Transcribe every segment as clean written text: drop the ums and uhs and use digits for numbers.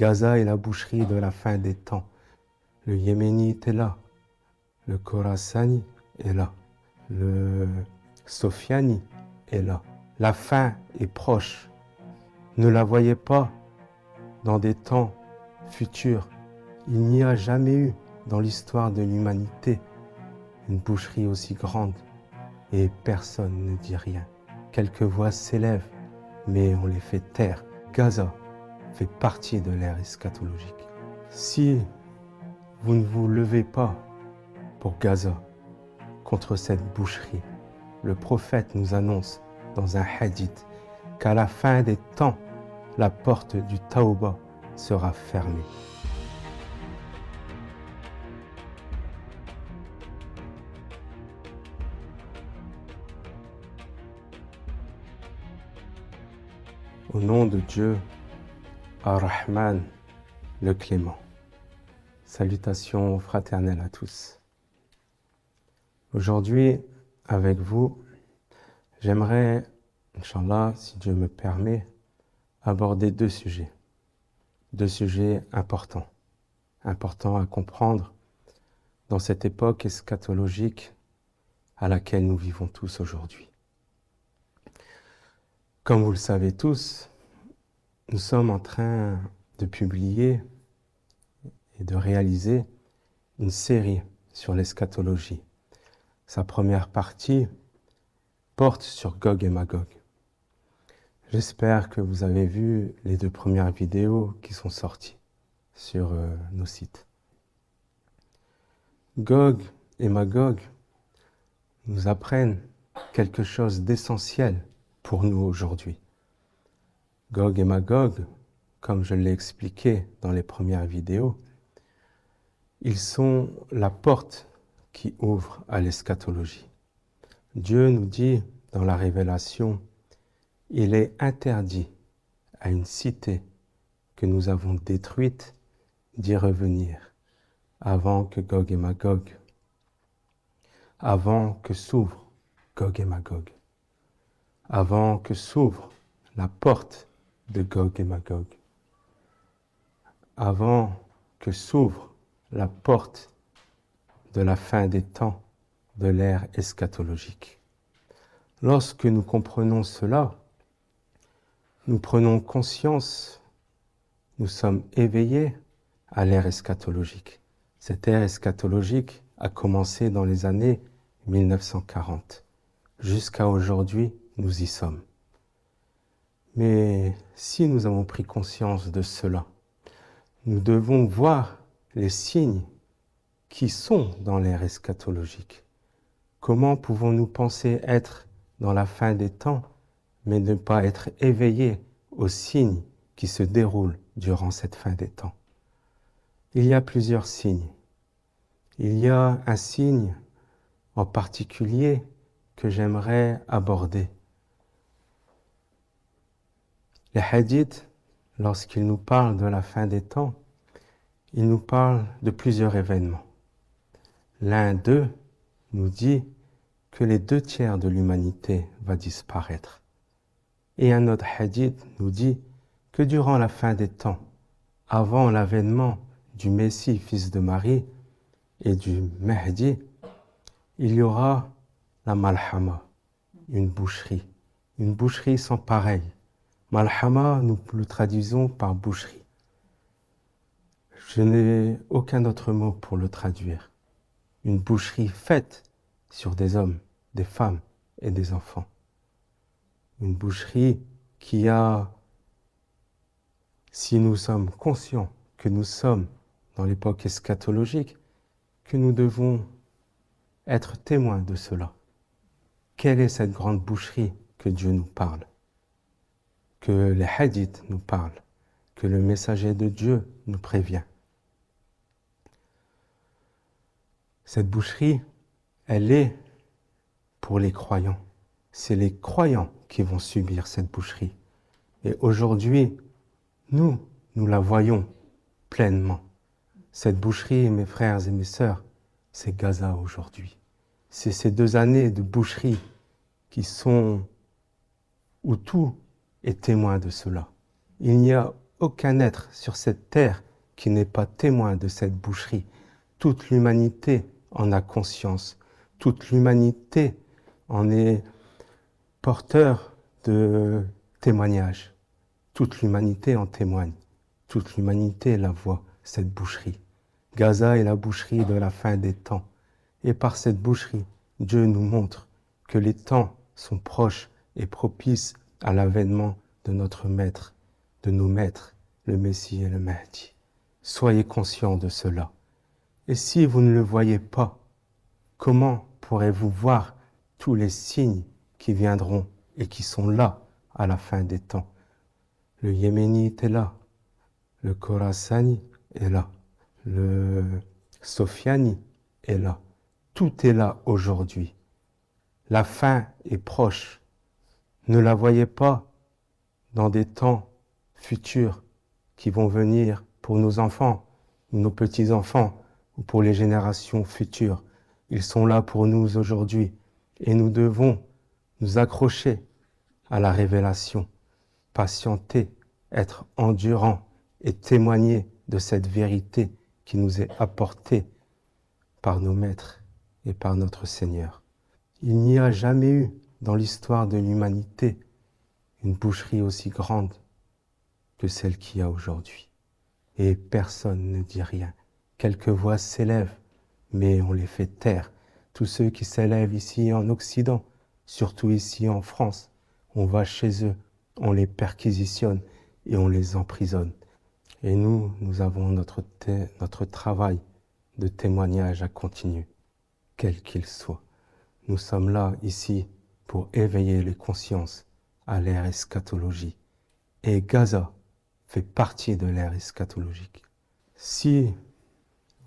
Gaza est la boucherie de la fin des temps. Le Yéménite est là. Le Khorasani est là. Le Sofiani est là. La fin est proche. Ne la voyez pas dans des temps futurs. Il n'y a jamais eu dans l'histoire de l'humanité une boucherie aussi grande et personne ne dit rien. Quelques voix s'élèvent, mais on les fait taire. Gaza fait partie de l'ère eschatologique. Si vous ne vous levez pas pour Gaza, contre cette boucherie, le prophète nous annonce dans un hadith qu'à la fin des temps, la porte du Tawba sera fermée. Au nom de Dieu, Ar-Rahman, le Clément. Salutations fraternelles à tous. Aujourd'hui, avec vous, j'aimerais, Inch'Allah, si Dieu me permet, aborder deux sujets importants à comprendre dans cette époque eschatologique à laquelle nous vivons tous aujourd'hui. Comme vous le savez tous, nous sommes en train de publier et de réaliser une série sur l'eschatologie. Sa première partie porte sur Gog et Magog. J'espère que vous avez vu les 2 premières vidéos qui sont sorties sur nos sites. Gog et Magog nous apprennent quelque chose d'essentiel pour nous aujourd'hui. Gog et Magog, comme je l'ai expliqué dans les premières vidéos, ils sont la porte qui ouvre à l'eschatologie. Dieu nous dit dans la Révélation, il est interdit à une cité que nous avons détruite d'y revenir avant que Gog et Magog, avant que s'ouvre Gog et Magog, avant que s'ouvre la porte de Gog et Magog, avant que s'ouvre la porte de la fin des temps, de l'ère eschatologique. Lorsque nous comprenons cela, nous prenons conscience, nous sommes éveillés à l'ère eschatologique. Cette ère eschatologique a commencé dans les années 1940. Jusqu'à aujourd'hui, nous y sommes. Mais si nous avons pris conscience de cela, nous devons voir les signes qui sont dans l'ère eschatologique. Comment pouvons-nous penser être dans la fin des temps, mais ne pas être éveillés aux signes qui se déroulent durant cette fin des temps? Il y a plusieurs signes. Il y a un signe en particulier que j'aimerais aborder. Les hadiths, lorsqu'ils nous parlent de la fin des temps, ils nous parlent de plusieurs événements. L'un d'eux nous dit que les 2/3 de l'humanité va disparaître. Et un autre hadith nous dit que durant la fin des temps, avant l'avènement du Messie, fils de Marie, et du Mahdi, il y aura la Malhama, une boucherie sans pareil. Malhama, nous le traduisons par boucherie. Je n'ai aucun autre mot pour le traduire. Une boucherie faite sur des hommes, des femmes et des enfants. Une boucherie qui a, si nous sommes conscients que nous sommes dans l'époque eschatologique, que nous devons être témoins de cela. Quelle est cette grande boucherie que Dieu nous parle, que les hadiths nous parlent, que le messager de Dieu nous prévient? Cette boucherie, elle est pour les croyants. C'est les croyants qui vont subir cette boucherie. Et aujourd'hui, nous la voyons pleinement. Cette boucherie, mes frères et mes sœurs, c'est Gaza aujourd'hui. C'est ces 2 années de boucherie où tout est témoin de cela. Il n'y a aucun être sur cette terre qui n'est pas témoin de cette boucherie. Toute l'humanité en a conscience. Toute l'humanité en est porteur de témoignage. Toute l'humanité en témoigne. Toute l'humanité la voit, cette boucherie. Gaza est la boucherie de la fin des temps. Et par cette boucherie, Dieu nous montre que les temps sont proches et propices à l'avènement de notre Maître, de nos maîtres, le Messie et le Mahdi. Soyez conscients de cela. Et si vous ne le voyez pas, comment pourrez-vous voir tous les signes qui viendront et qui sont là à la fin des temps? Le Yéménite est là, le Khorasani est là, le Sofiani est là. Tout est là aujourd'hui. La fin est proche. Ne la voyez pas dans des temps futurs qui vont venir pour nos enfants, nos petits-enfants ou pour les générations futures. Ils sont là pour nous aujourd'hui et nous devons nous accrocher à la révélation, patienter, être endurants et témoigner de cette vérité qui nous est apportée par nos maîtres et par notre Seigneur. Il n'y a jamais eu dans l'histoire de l'humanité une boucherie aussi grande que celle qu'il y a aujourd'hui. Et personne ne dit rien. Quelques voix s'élèvent, mais on les fait taire. Tous ceux qui s'élèvent ici en Occident, surtout ici en France, on va chez eux, on les perquisitionne et on les emprisonne. Et nous avons notre travail de témoignage à continuer, quel qu'il soit. Nous sommes là, ici, pour éveiller les consciences à l'ère eschatologie. Et Gaza fait partie de l'ère eschatologique. Si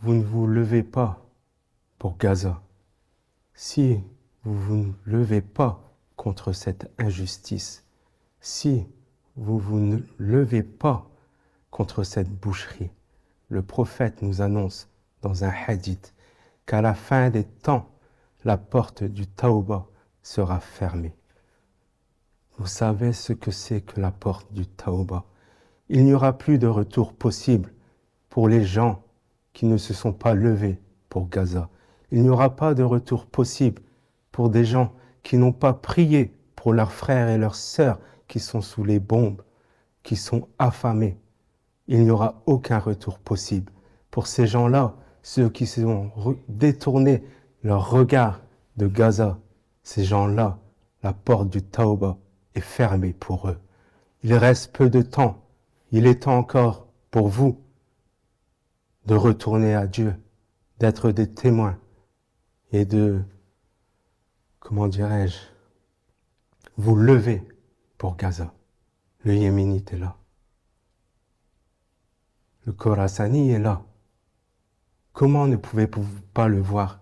vous ne vous levez pas pour Gaza, si vous ne levez pas contre cette injustice, si vous ne levez pas contre cette boucherie, le prophète nous annonce dans un hadith qu'à la fin des temps, la porte du Tauba sera fermée. Vous savez ce que c'est que la porte du Tauba? Il n'y aura plus de retour possible pour les gens qui ne se sont pas levés pour Gaza. Il n'y aura pas de retour possible pour des gens qui n'ont pas prié pour leurs frères et leurs sœurs qui sont sous les bombes, qui sont affamés. Il n'y aura aucun retour possible. Pour ces gens-là, ceux qui ont détourné leur regard de Gaza, ces gens-là, la porte du Tauba est fermée pour eux. Il reste peu de temps. Il est temps encore pour vous de retourner à Dieu, d'être des témoins et de, comment dirais-je, vous lever pour Gaza. Le Yéménite est là. Le Khorasani est là. Comment ne pouvez-vous pas le voir?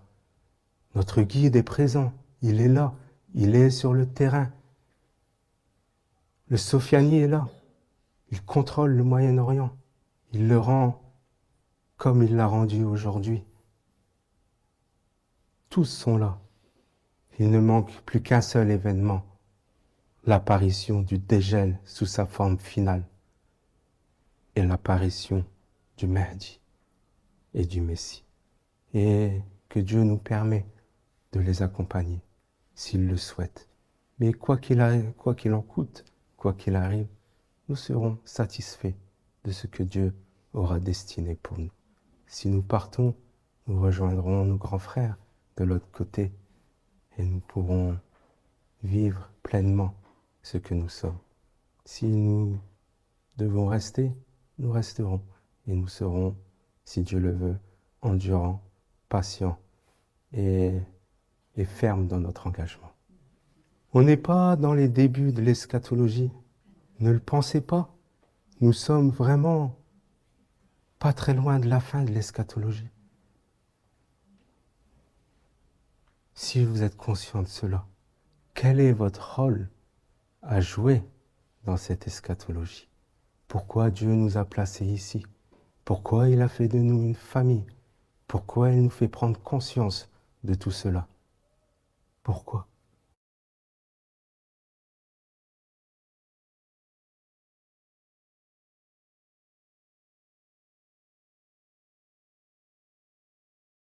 Notre guide est présent. Il est là. Il est sur le terrain. Le Sofiani est là. Il contrôle le Moyen-Orient. Il le rend comme il l'a rendu aujourd'hui. Tous sont là. Il ne manque plus qu'un seul événement, l'apparition du dégel sous sa forme finale et l'apparition du Mahdi et du Messie. Et que Dieu nous permet de les accompagner s'il le souhaite. Mais quoi qu'il en coûte, quoi qu'il arrive, nous serons satisfaits de ce que Dieu aura destiné pour nous. Si nous partons, nous rejoindrons nos grands frères de l'autre côté et nous pourrons vivre pleinement ce que nous sommes. Si nous devons rester, nous resterons et nous serons, si Dieu le veut, endurants, patients et fermes dans notre engagement. On n'est pas dans les débuts de l'eschatologie. Ne le pensez pas. Nous sommes vraiment pas très loin de la fin de l'eschatologie. Si vous êtes conscient de cela, quel est votre rôle à jouer dans cette eschatologie? Pourquoi Dieu nous a placés ici? Pourquoi il a fait de nous une famille? Pourquoi il nous fait prendre conscience de tout cela? Pourquoi?